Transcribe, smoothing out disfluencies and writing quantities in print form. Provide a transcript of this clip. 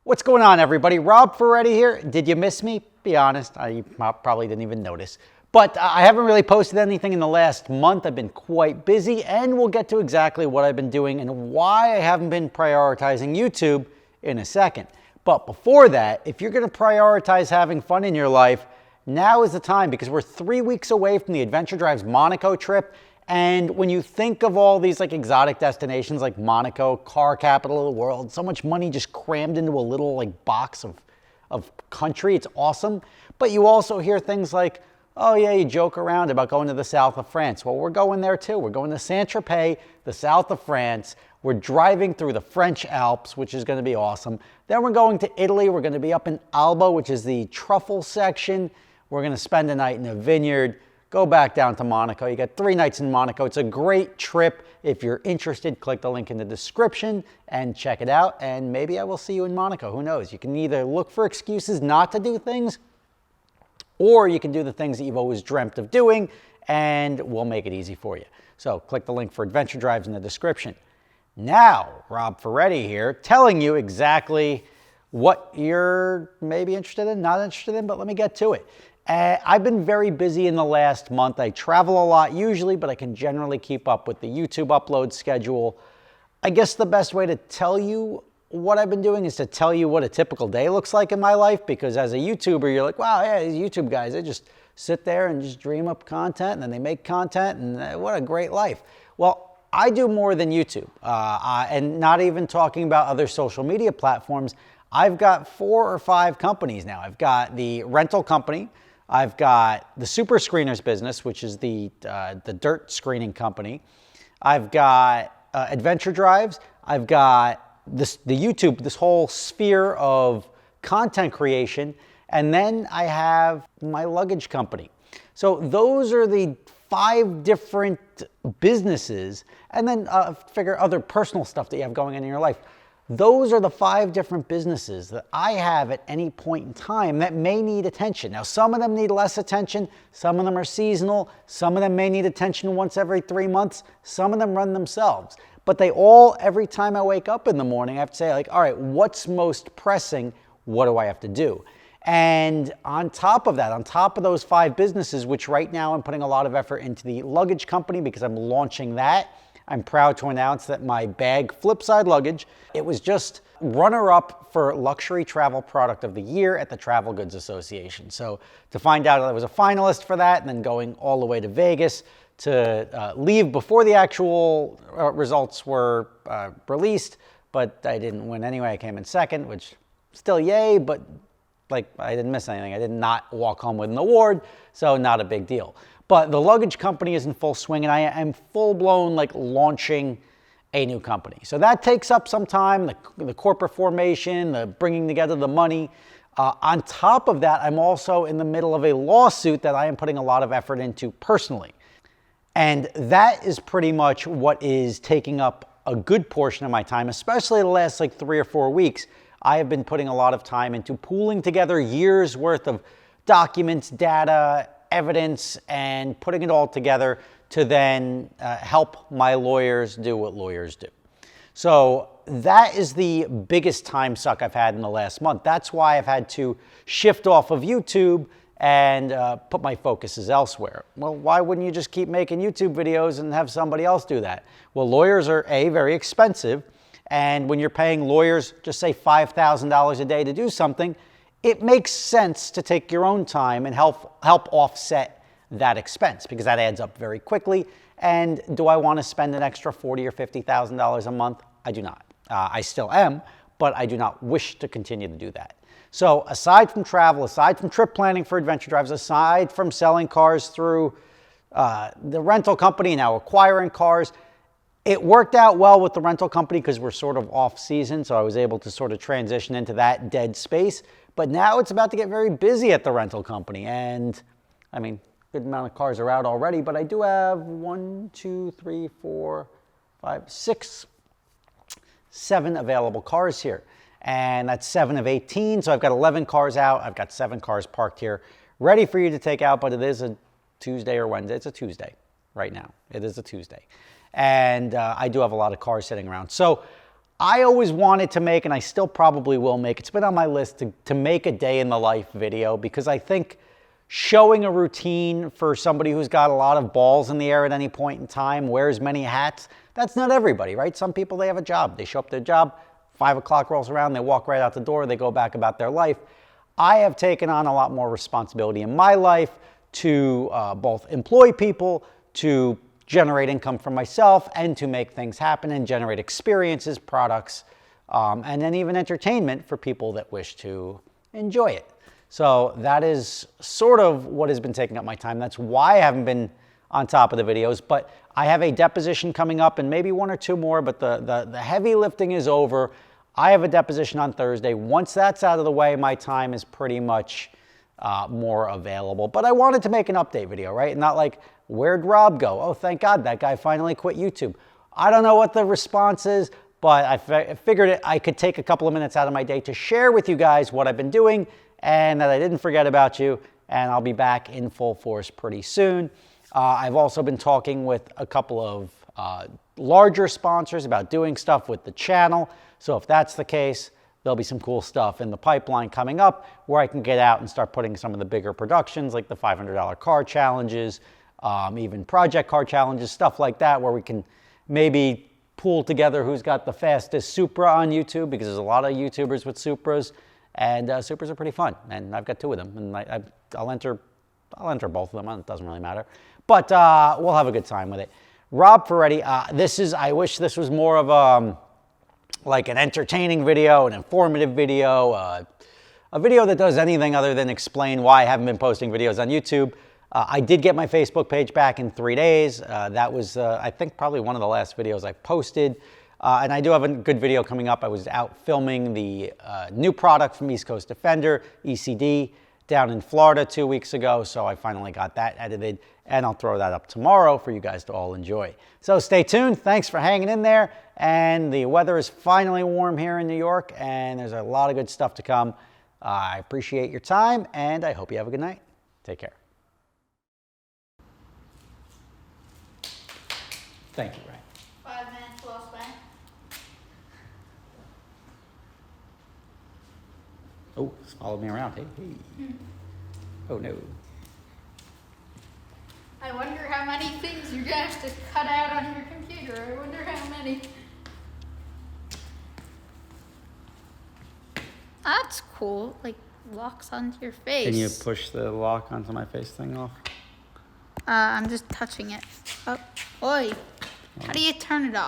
What's going on, everybody? Rob Ferretti here. Did you miss me? Be honest, I probably didn't even notice. But I haven't really posted anything in the last month. I've been quite busy, and we'll get to exactly what I've been doing and why I haven't been prioritizing YouTube in a second. But before that, if you're going to prioritize having fun in your life, now is the time, because we're 3 weeks away from the Adventure Drive's Monaco trip. And when you think of all these exotic destinations like Monaco, car capital of the world, so much money just crammed into a little box of country, it's awesome. But you also hear things like, oh yeah, you joke around about going to the south of France. Well, we're going there too. We're going to Saint-Tropez, the south of France. We're driving through the French Alps, which is going to be awesome. Then we're going to Italy. We're going to be up in Alba, which is the truffle section. We're going to spend a night in a vineyard. Go back down to Monaco. You got 3 nights in Monaco. It's a great trip. If you're interested, click the link in the description and check it out. And maybe I will see you in Monaco. Who knows? You can either look for excuses not to do things, or you can do the things that you've always dreamt of doing, and we'll make it easy for you. So click the link for Adventure Drives in the description. Now, Rob Ferretti here, telling you exactly what you're maybe interested in, not interested in, but let me get to it. I've been very busy in the last month. I travel a lot usually, but I can generally keep up with the YouTube upload schedule. I guess the best way to tell you what I've been doing is to tell you what a typical day looks like in my life, because as a YouTuber, you're like, wow, yeah, these YouTube guys, they just sit there and just dream up content, and then they make content, and what a great life. Well, I do more than YouTube, and not even talking about other social media platforms. I've got 4 or 5 companies now. I've got the rental company. I've got the Super Screeners business, which is the dirt screening company. I've got Adventure Drives. I've got the YouTube, this whole sphere of content creation. And then I have my luggage company. So those are the 5 different businesses. And then figure other personal stuff that you have going on in your life. Those are the 5 different businesses that I have at any point in time that may need attention. Now, some of them need less attention. Some of them are seasonal. Some of them may need attention once every 3 months. Some of them run themselves. But they all, every time I wake up in the morning, I have to say, all right, what's most pressing? What do I have to do? And on top of that, on top of those 5 businesses, which right now I'm putting a lot of effort into the luggage company because I'm launching that. I'm proud to announce that my bag Flipside luggage, it was just runner-up for Luxury Travel Product of the Year at the Travel Goods Association. So to find out I was a finalist for that, and then going all the way to Vegas to leave before the actual results were released, but I didn't win anyway. I came in second, which still yay, but I didn't miss anything. I did not walk home with an award, so not a big deal. But the luggage company is in full swing, and I am full-blown launching a new company. So that takes up some time, the corporate formation, the bringing together the money. On top of that, I'm also in the middle of a lawsuit that I am putting a lot of effort into personally. And that is pretty much what is taking up a good portion of my time, especially the last 3 or 4 weeks. I have been putting a lot of time into pooling together years worth of documents, data, evidence, and putting it all together to then help my lawyers do what lawyers do. So that is the biggest time suck I've had in the last month. That's why I've had to shift off of YouTube and put my focuses elsewhere. Well, why wouldn't you just keep making YouTube videos and have somebody else do that? Well, lawyers are very expensive, and when you're paying lawyers, just say $5,000 a day to do something, it makes sense to take your own time and help offset that expense, because that adds up very quickly. And do I want to spend an extra $40,000 or $50,000 a month? I do not. I still am, but I do not wish to continue to do that. So aside from travel, aside from trip planning for Adventure Drives, aside from selling cars through the rental company, now acquiring cars, it worked out well with the rental company because we're sort of off season, so I was able to sort of transition into that dead space. But now it's about to get very busy at the rental company, and I mean, good amount of cars are out already, but I do have 1, 2, 3, 4, 5, 6, 7 available cars here. And that's 7 of 18, so I've got 11 cars out. I've got 7 cars parked here, ready for you to take out, but it is a Tuesday or Wednesday. It's a Tuesday right now. It is a Tuesday. And I do have a lot of cars sitting around. So I always wanted to make, and I still probably will make, it's been on my list to make a day in the life video, because I think showing a routine for somebody who's got a lot of balls in the air at any point in time, wears many hats, that's not everybody, right? Some people, they have a job. They show up to their job, 5 o'clock rolls around, they walk right out the door, they go back about their life. I have taken on a lot more responsibility in my life to both employ people, to generate income for myself, and to make things happen and generate experiences, products, and then even entertainment for people that wish to enjoy it. So that is sort of what has been taking up my time. That's why I haven't been on top of the videos, but I have a deposition coming up and maybe 1 or 2 more, but the heavy lifting is over. I have a deposition on Thursday. Once that's out of the way, my time is pretty much more available. But I wanted to make an update video, right? Not like, where'd Rob go? Oh, thank God, that guy finally quit YouTube. I don't know what the response is, but I figured I could take a couple of minutes out of my day to share with you guys what I've been doing and that I didn't forget about you, and I'll be back in full force pretty soon. I've also been talking with a couple of larger sponsors about doing stuff with the channel. So if that's the case, there'll be some cool stuff in the pipeline coming up where I can get out and start putting some of the bigger productions like the $500 car challenges, even project car challenges, stuff like that, where we can maybe pool together who's got the fastest Supra on YouTube, because there's a lot of YouTubers with Supras, and Supras are pretty fun, and I've got 2 of them, and I'll enter both of them. It doesn't really matter, but we'll have a good time with it. Rob Ferretti, I wish this was more of like an entertaining video, an informative video, a video that does anything other than explain why I haven't been posting videos on YouTube. I did get my Facebook page back in 3 days. That was, I think, probably one of the last videos I posted. And I do have a good video coming up. I was out filming the new product from East Coast Defender, ECD, down in Florida 2 weeks ago. So I finally got that edited, and I'll throw that up tomorrow for you guys to all enjoy. So stay tuned. Thanks for hanging in there. And the weather is finally warm here in New York, and there's a lot of good stuff to come. I appreciate your time, and I hope you have a good night. Take care. Thank you, Ray. 5 minutes well spent. Oh, it's followed me around. Hey, hey. Oh, no. I wonder how many things you're going to have to cut out on your computer. I wonder how many. That's cool. Like, locks onto your face. Can you push the lock onto my face thing off? I'm just touching it. Oh, boy. How do you turn it off?